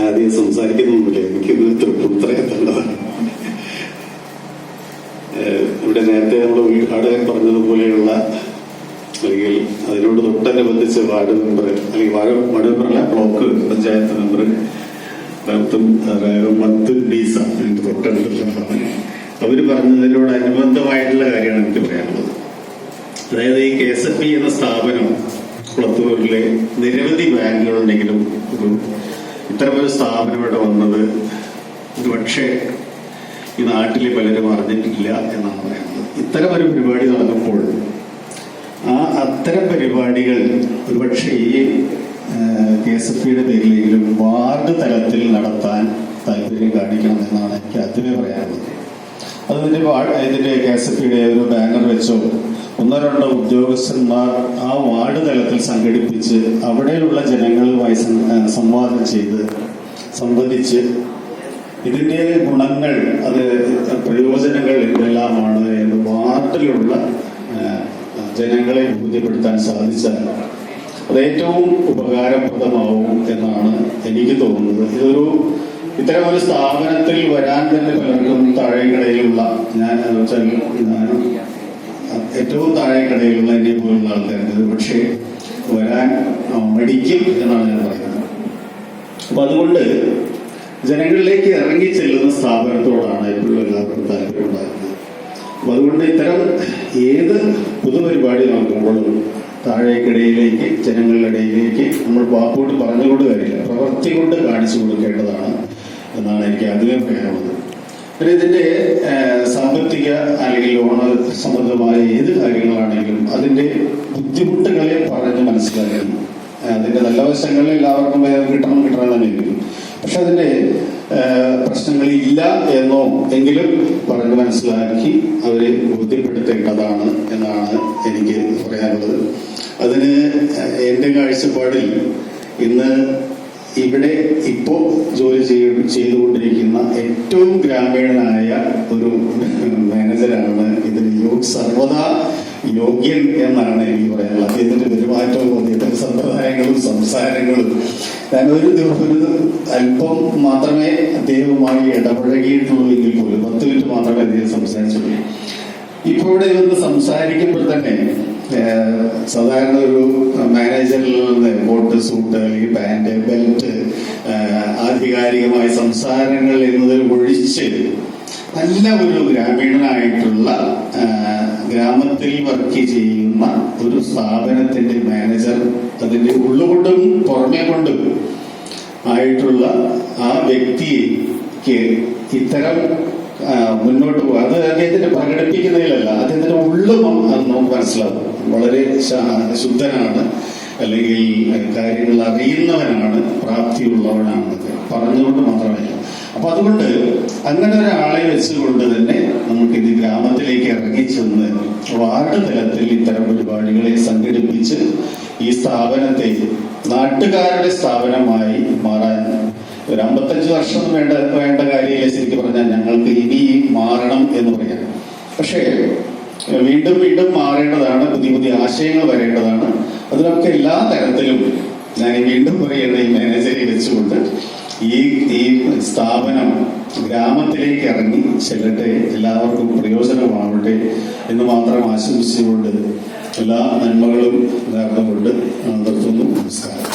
ആദ്യം സംസാരിക്കുന്നില്ല, എനിക്കിത് തൃപ്പൂണിത്തുറയെത്തേണ്ടതാണ്. ഇവിടെ നേരത്തെ നമ്മുടെ ഉദ്ഘാടകൻ പറഞ്ഞതുപോലെയുള്ള അല്ലെങ്കിൽ അതിനോട് തൊട്ടനുബന്ധിച്ച് വാർഡ് മെമ്പർ അല്ലെങ്കിൽ വാർഡ് മെമ്പറല്ല ബ്ലോക്ക് പഞ്ചായത്ത് മെമ്പർ ഡീസ എനിക്ക് തൊട്ടടുത്തുള്ള അവര് പറഞ്ഞതിനോട് അനുബന്ധമായിട്ടുള്ള കാര്യമാണ് എനിക്ക് പറയാനുള്ളത്. അതായത് ഈ KSFB എന്ന സ്ഥാപനം കുളത്തൂരിലെ നിരവധി ബാങ്കുകളുണ്ടെങ്കിലും ഇത്തരമൊരു സ്ഥാപനം ഇവിടെ വന്നത് ഒരുപക്ഷെ ഈ നാട്ടിലെ പലരും അറിഞ്ഞിട്ടില്ല എന്നാണ് പറയുന്നത്. ഇത്തരമൊരു പരിപാടി നടക്കുമ്പോൾ അത്തരം പരിപാടികൾ ഒരുപക്ഷെ ഈ KSFBയുടെ പേരിലെങ്കിലും വാർഡ് തലത്തിൽ നടത്താൻ താല്പര്യം കാണിക്കണം എന്നാണ് എനിക്ക് ആദ്യമേ പറയാനുള്ളത്. ഇതിന്റെ KSFBയുടെ ഒരു ബാനർ വെച്ചോ ഒന്നോ രണ്ടോ ഉദ്യോഗസ്ഥന്മാർ ആ വാർഡ് തലത്തിൽ സംഘടിപ്പിച്ച് അവിടെയുള്ള ജനങ്ങളുമായി സംവദിച്ച് ഇതിന്റെ ഗുണങ്ങൾ, അത് പ്രയോജനങ്ങൾ എന്തെല്ലാമാണ് എന്ന് വാർഡിലുള്ള ജനങ്ങളെ ബോധ്യപ്പെടുത്താൻ സാധിച്ചാൽ അത് ഏറ്റവും ഉപകാരപ്രദമാവും എന്നാണ് എനിക്ക് തോന്നുന്നത്. ഇത്തരം ഒരു സ്ഥാപനത്തിൽ വരാൻ തന്നെ പലർക്കും താഴേക്കടയിലുള്ള ഏറ്റവും താഴേക്കടയിലുള്ള എന്നെ പോലുള്ള ആൾക്കാർക്ക് പക്ഷേ വരാൻ മടിക്കും എന്നാണ് ഞാൻ പറയുന്നത്. അപ്പൊ അതുകൊണ്ട് ജനങ്ങളിലേക്ക് ഇറങ്ങി ചെല്ലുന്ന സ്ഥാപനത്തോടാണ് എപ്പോഴും എല്ലാവർക്കും താല്പര്യം ഉണ്ടാകുന്നത്. അപ്പൊ അതുകൊണ്ട് ഇത്തരം ഏത് പൊതുപരിപാടി നടക്കുമ്പോഴും താഴേക്കിടയിലേക്ക് ജനങ്ങളുടെ ഇടയിലേക്ക് നമ്മൾ വാക്കോട്ട് പറഞ്ഞുകൊണ്ട് കാര്യമില്ല, പ്രവൃത്തി കൊണ്ട് കാണിച്ചു കൊടുക്കേണ്ടതാണ് എന്നാണ് എനിക്ക് ആദ്യമേ പറയാനുള്ളത്. പിന്നെ ഇതിന്റെ സാമ്പത്തിക അല്ലെങ്കിൽ ലോൺ സംബന്ധമായ ഏത് കാര്യങ്ങളാണെങ്കിലും അതിന്റെ ബുദ്ധിമുട്ടുകളെ പറഞ്ഞ് മനസ്സിലാക്കി അതിന്റെ നല്ല വശങ്ങളിൽ എല്ലാവർക്കും കിട്ടണം തന്നെയായിരിക്കും. പക്ഷെ അതിന്റെ പ്രശ്നങ്ങളില്ല എന്നോ എങ്കിലും പറഞ്ഞ് മനസ്സിലാക്കി അവരെ ബോധ്യപ്പെടുത്തേണ്ടതാണ് എന്നാണ് എനിക്ക് പറയാനുള്ളത്. അതിന് എൻ്റെ കാഴ്ചപ്പാടിൽ ഇന്ന് ഇവിടെ ഇപ്പോ ജോലി ചെയ്തുകൊണ്ടിരിക്കുന്ന ഏറ്റവും ഗ്രാമീണനായ ഒരു മാനേജരാണ് ഇതിന് സർവദാ യോഗ്യൻ എന്നാണ് എനിക്ക് പറയാനുള്ളത്. അദ്ദേഹത്തിന്റെ പെരുമാറ്റവും അദ്ദേഹത്തിന്റെ സമ്പ്രദായങ്ങളും സംസാരങ്ങളും ഞാൻ ഒരു അല്പം മാത്രമേ അദ്ദേഹവുമായി ഇടപഴകിയിട്ടുള്ളൂ എങ്കിൽ പോലും 10 മിനിറ്റ് മാത്രമേ അദ്ദേഹം സംസാരിച്ചുള്ളൂ. ഇപ്പൊ ഇവിടെ ഇവന്ന് സംസാരിക്കുമ്പോൾ തന്നെ സാധാരണ ഒരു മാനേജറിൽ നിന്ന് കോട്ട്, സൂട്ട് അല്ലെങ്കിൽ പാന്റ്, ബെൽറ്റ്, ആധികാരികമായ സംസാരങ്ങൾ എന്നതിൽ ഒഴിച്ച് നല്ല ഒരു ഗ്രാമീണനായിട്ടുള്ള ഗ്രാമത്തിൽ വർക്ക് ചെയ്യുന്ന ഒരു സ്ഥാപനത്തിന്റെ മാനേജർ, അതിന്റെ ഉള്ളുകൊണ്ടും പുറമെ കൊണ്ടും ആയിട്ടുള്ള ആ വ്യക്തിക്ക് ഇത്തരം മുന്നോട്ട് പോകുക, അത് അദ്ദേഹത്തിന്റെ പ്രകടിപ്പിക്കുന്നതിലല്ല, അദ്ദേഹത്തിന്റെ ഉള്ളും നമുക്ക് മനസ്സിലാവും. വളരെ ശുദ്ധനാണ്, അല്ലെങ്കിൽ കാര്യങ്ങൾ അറിയുന്നവനാണ്, പ്രാപ്തിയുള്ളവനാണ്, പറഞ്ഞുകൊണ്ട് മാത്രമല്ല. അപ്പൊ അതുകൊണ്ട് അങ്ങനെ ഒരാളെ വെച്ചുകൊണ്ട് തന്നെ നമുക്ക് ഇത് ഗ്രാമത്തിലേക്ക് ഇറങ്ങിച്ചെന്ന് വാർഡ് തലത്തിൽ ഇത്തരം പരിപാടികളെ സംഘടിപ്പിച്ച് ഈ സ്ഥാപനത്തെ നാട്ടുകാരുടെ സ്ഥാപനമായി മാറാൻ ഒരു 55 വർഷം വേണ്ട കാര്യമില്ല. ശരിക്കും പറഞ്ഞാൽ ഞങ്ങൾക്ക് ഇനി മാറണം എന്ന് പറയാം. പക്ഷേ വീണ്ടും വീണ്ടും മാറേണ്ടതാണ്, പുതിയ ആശയങ്ങൾ വരേണ്ടതാണ്. അതിനൊക്കെ എല്ലാ തരത്തിലും ഞാൻ വീണ്ടും പറയുന്ന ഈ മാനേജറെ വെച്ചുകൊണ്ട് ഈ സ്ഥാപനം ഗ്രാമത്തിലേക്ക് ഇറങ്ങി ചെല്ലട്ടെ, എല്ലാവർക്കും പ്രയോജനമാവട്ടെ എന്ന് മാത്രം ആശംസിച്ചുകൊണ്ട് എല്ലാ നന്മകളും നേർന്നുകൊണ്ട് നിർത്തുന്നു. നമസ്കാരം.